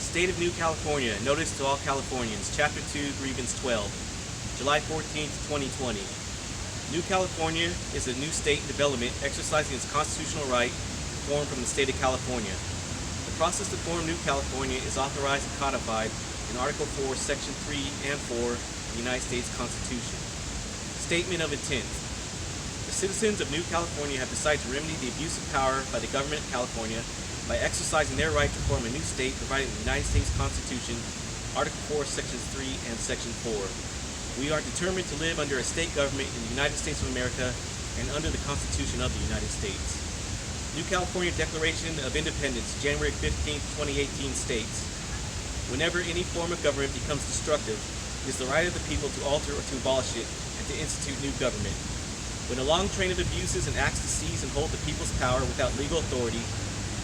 State of New California, Notice to All Californians, Chapter 2, Grievance 12, July 14, 2020. New California is a new state in development exercising its constitutional right to form from the state of California. The process to form New California is authorized and codified in Article 4, Section 3 and 4 of the United States Constitution. Statement of intent. The citizens of New California have decided to remedy the abuse of power by the government of California by exercising their right to form a new state provided in the United States Constitution, Article 4, Sections 3 and Section 4. We are determined to live under a state government in the United States of America and under the Constitution of the United States. New California Declaration of Independence, January 15, 2018 states, whenever any form of government becomes destructive, it is the right of the people to alter or to abolish it and to institute new government. When a long train of abuses and acts to seize and hold the people's power without legal authority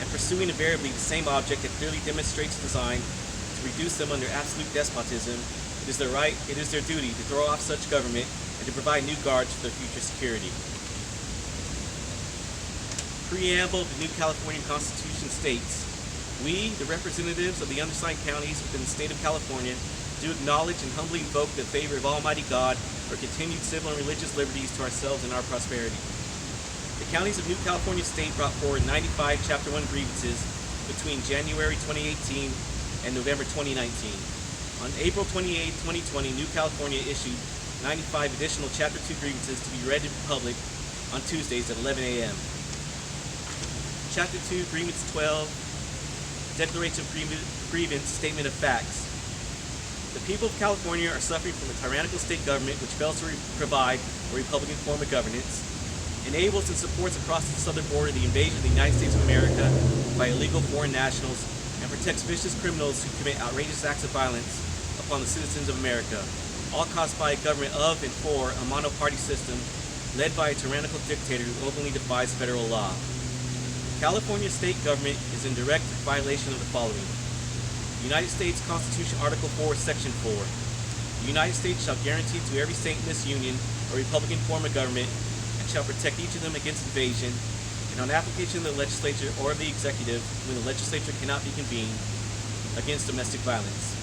and pursuing invariably the same object that clearly demonstrates design to reduce them under absolute despotism, it is their duty to throw off such government and to provide new guards for their future security. Preamble of the New California Constitution states, we, the representatives of the undersigned counties within the state of California, do acknowledge and humbly invoke the favor of Almighty God for continued civil and religious liberties to ourselves and our prosperity. The counties of New California State brought forward 95 Chapter 1 grievances between January 2018 and November 2019. On April 28, 2020, New California issued 95 additional Chapter 2 grievances to be read to the public on Tuesdays at 11 a.m. Chapter 2, Grievance 12, Declaration of Grievance, Statement of Facts. The people of California are suffering from a tyrannical state government which fails to provide a Republican form of governance, enables and supports across the southern border the invasion of the United States of America by illegal foreign nationals, and protects vicious criminals who commit outrageous acts of violence upon the citizens of America, all caused by a government of and for a monoparty system led by a tyrannical dictator who openly defies federal law. California state government is in direct violation of the following. United States Constitution, Article 4, Section 4. The United States shall guarantee to every state in this union a Republican form of government and shall protect each of them against invasion and on application of the legislature or of the executive when the legislature cannot be convened against domestic violence.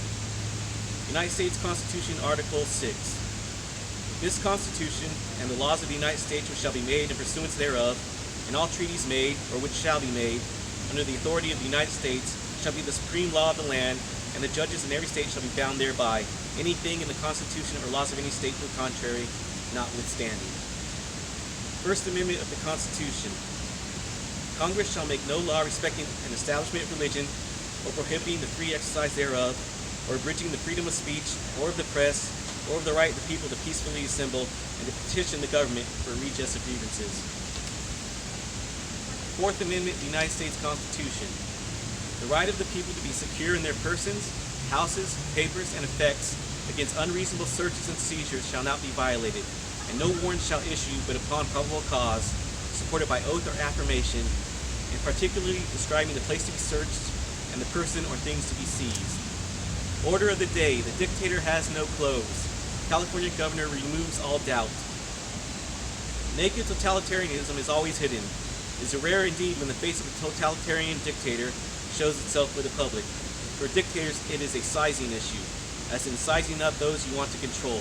United States Constitution, Article 6. This Constitution and the laws of the United States which shall be made in pursuance thereof, and all treaties made or which shall be made under the authority of the United States shall be the supreme law of the land, and the judges in every state shall be bound thereby, anything in the Constitution or laws of any state to the contrary notwithstanding. First Amendment of the Constitution. Congress shall make no law respecting an establishment of religion or prohibiting the free exercise thereof, or abridging the freedom of speech, or of the press, or of the right of the people to peacefully assemble and to petition the government for redress of grievances. Fourth Amendment of the United States Constitution. The right of the people to be secure in their persons, houses, papers, and effects against unreasonable searches and seizures shall not be violated, and no warrant shall issue but upon probable cause, supported by oath or affirmation, and particularly describing the place to be searched and the person or things to be seized. Order of the day. The dictator has no clothes. California governor removes all doubt. Naked totalitarianism is always hidden. It is rare indeed when the face of a totalitarian dictator shows itself for the public. For dictators, it is a sizing issue, as in sizing up those you want to control.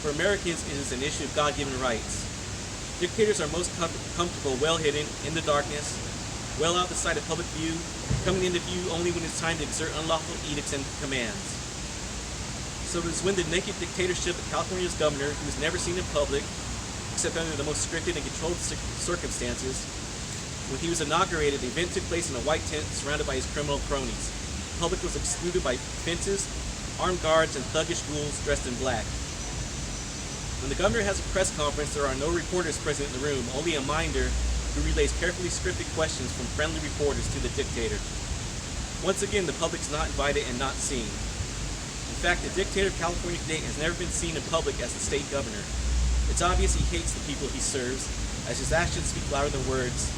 For Americans, it is an issue of God-given rights. Dictators are most comfortable well hidden, in the darkness, well out the sight of public view, coming into view only when it's time to exert unlawful edicts and commands. So it is when the naked dictatorship of California's governor, who is never seen in public, except under the most restricted and controlled circumstances, when he was inaugurated, the event took place in a white tent surrounded by his criminal cronies. The public was excluded by fences, armed guards, and thuggish ghouls dressed in black. When the governor has a press conference, there are no reporters present in the room, only a minder who relays carefully scripted questions from friendly reporters to the dictator. Once again, the public is not invited and not seen. In fact, the dictator of California today has never been seen in public as the state governor. It's obvious he hates the people he serves, as his actions speak louder than words,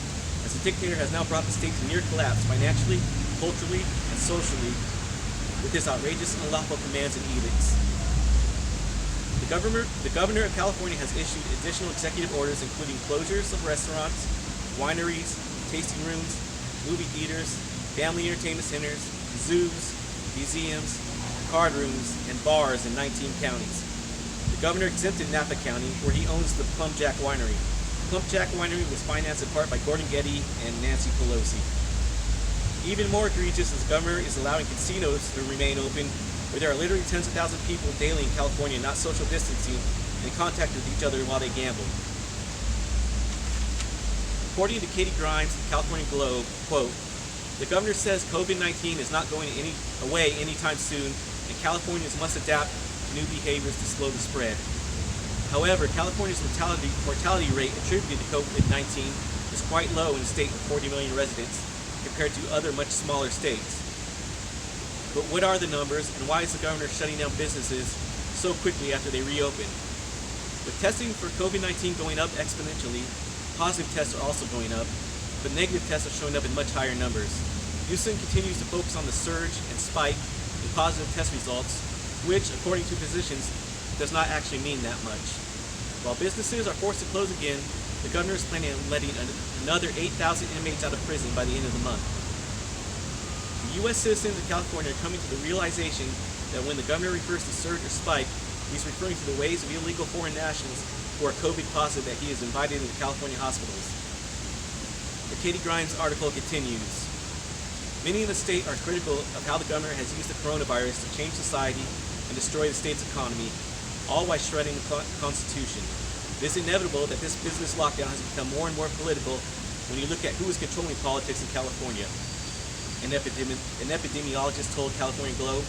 as the dictator has now brought the state to near collapse financially, culturally, and socially with his outrageous and unlawful commands and edicts. The governor of California has issued additional executive orders including closures of restaurants, wineries, tasting rooms, movie theaters, family entertainment centers, zoos, museums, card rooms, and bars in 19 counties. The governor exempted Napa County, where he owns the Plum Jack Winery. Plum Jack Winery was financed in part by Gordon Getty and Nancy Pelosi. Even more egregious is the governor is allowing casinos to remain open, where there are literally tens of thousands of people daily in California not social distancing and in contact with each other while they gamble. According to Katie Grimes, the California Globe, quote, "The governor says COVID-19 is not going away anytime soon, and Californians must adapt to new behaviors to slow the spread. However, California's mortality rate attributed to COVID-19 is quite low in a state with 40 million residents compared to other much smaller states. But what are the numbers, and why is the governor shutting down businesses so quickly after they reopen? With testing for COVID-19 going up exponentially, positive tests are also going up, but negative tests are showing up in much higher numbers. Houston continues to focus on the surge and spike in positive test results, which, according to physicians, does not actually mean that much. While businesses are forced to close again, the governor is planning on letting another 8,000 inmates out of prison by the end of the month. The U.S. citizens of California are coming to the realization that when the governor refers to surge or spike, he's referring to the waves of illegal foreign nationals who are COVID positive that he has invited into California hospitals. The Katie Grimes article continues. Many in the state are critical of how the governor has used the coronavirus to change society and destroy the state's economy, all while shredding the Constitution. It is inevitable that this business lockdown has become more and more political when you look at who is controlling politics in California. An epidemiologist told California Globe,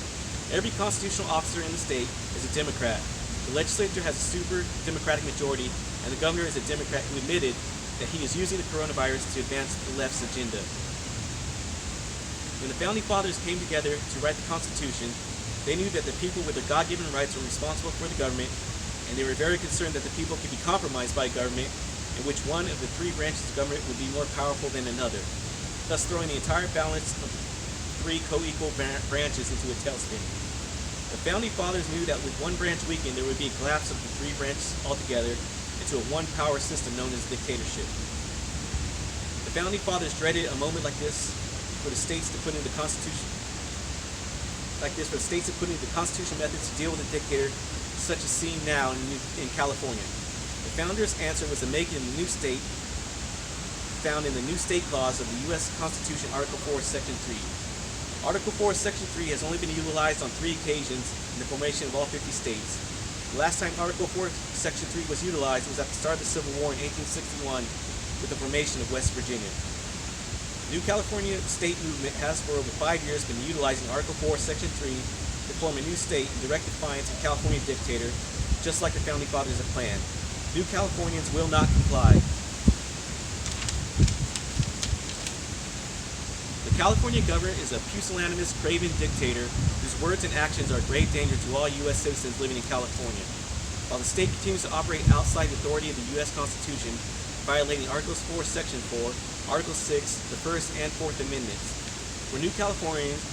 "Every constitutional officer in the state is a Democrat. The legislature has a super Democratic majority, and the governor is a Democrat who admitted that he is using the coronavirus to advance the left's agenda." When the Founding Fathers came together to write the Constitution, they knew that the people with their God-given rights were responsible for the government, and they were very concerned that the people could be compromised by a government in which one of the three branches of government would be more powerful than another, thus throwing the entire balance of three co-equal branches into a tailspin. The Founding Fathers knew that with one branch weakened, there would be a collapse of the three branches altogether into a one-power system known as dictatorship. The Founding Fathers dreaded a moment like this for the states to put into the Constitution, constitutional methods to deal with a dictator such as seen now in California. The founders' answer was to make it a new state found in the new state clause of the U.S. Constitution, Article 4, Section 3. Article 4, Section 3 has only been utilized on 3 occasions in the formation of all 50 states. The last time Article 4, Section 3 was utilized was at the start of the Civil War in 1861 with the formation of West Virginia. The New California state movement has for over 5 years been utilizing Article 4, Section 3 to form a new state in direct defiance of California dictator, just like the Founding Fathers had planned. New Californians will not comply. The California governor is a pusillanimous, craven dictator whose words and actions are a grave danger to all U.S. citizens living in California. While the state continues to operate outside the authority of the U.S. Constitution, violating Articles 4, Section 4, Article 6, the First and Fourth Amendments. For New Californians,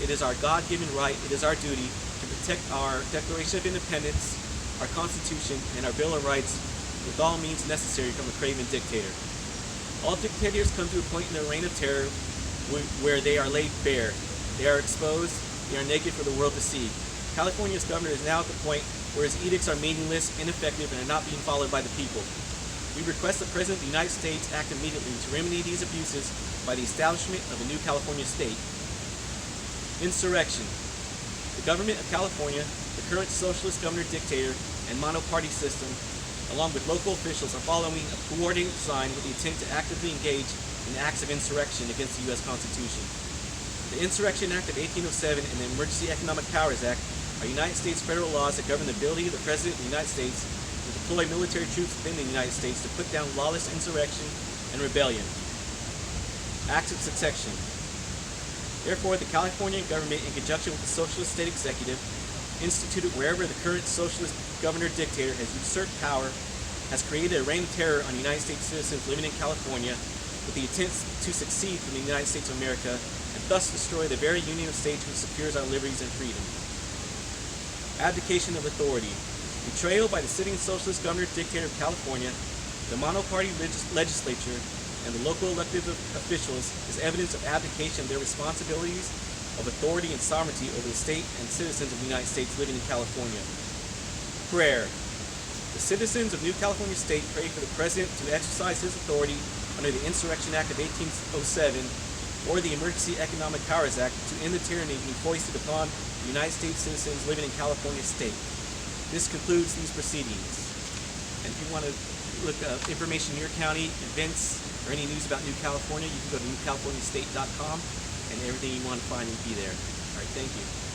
it is our God-given right, it is our duty to protect our Declaration of Independence, our Constitution, and our Bill of Rights with all means necessary from a craven dictator. All dictators come to a point in their reign of terror where they are laid bare. They are exposed, they are naked for the world to see. California's governor is now at the point where his edicts are meaningless, ineffective, and are not being followed by the people. We request the President of the United States act immediately to remedy these abuses by the establishment of a new California state. Insurrection. The government of California, the current socialist governor dictator and monoparty system, along with local officials, are following a coordinated design with the intent to actively engage in acts of insurrection against the U.S. Constitution. The Insurrection Act of 1807 and the Emergency Economic Powers Act are United States federal laws that govern the ability of the President of the United States to deploy military troops within the United States to put down lawless insurrection and rebellion. Acts of succession. Therefore, the California government, in conjunction with the Socialist State Executive, instituted wherever the current socialist governor dictator has usurped power, has created a reign of terror on United States citizens living in California with the intent to succeed from the United States of America and thus destroy the very union of states which secures our liberties and freedom. Abdication of authority. Betrayal by the sitting socialist governor dictator of California, the monoparty legislature, and the local elected officials is evidence of abdication of their responsibilities of authority and sovereignty over the state and citizens of the United States living in California. Prayer. The citizens of New California State pray for the President to exercise his authority under the Insurrection Act of 1807 or the Emergency Economic Powers Act to end the tyranny being foisted upon the United States citizens living in California State. This concludes these proceedings. And if you want to look up information in your county, events, or any news about New California, you can go to newcaliforniastate.com, and everything you want to find will be there. All right, thank you.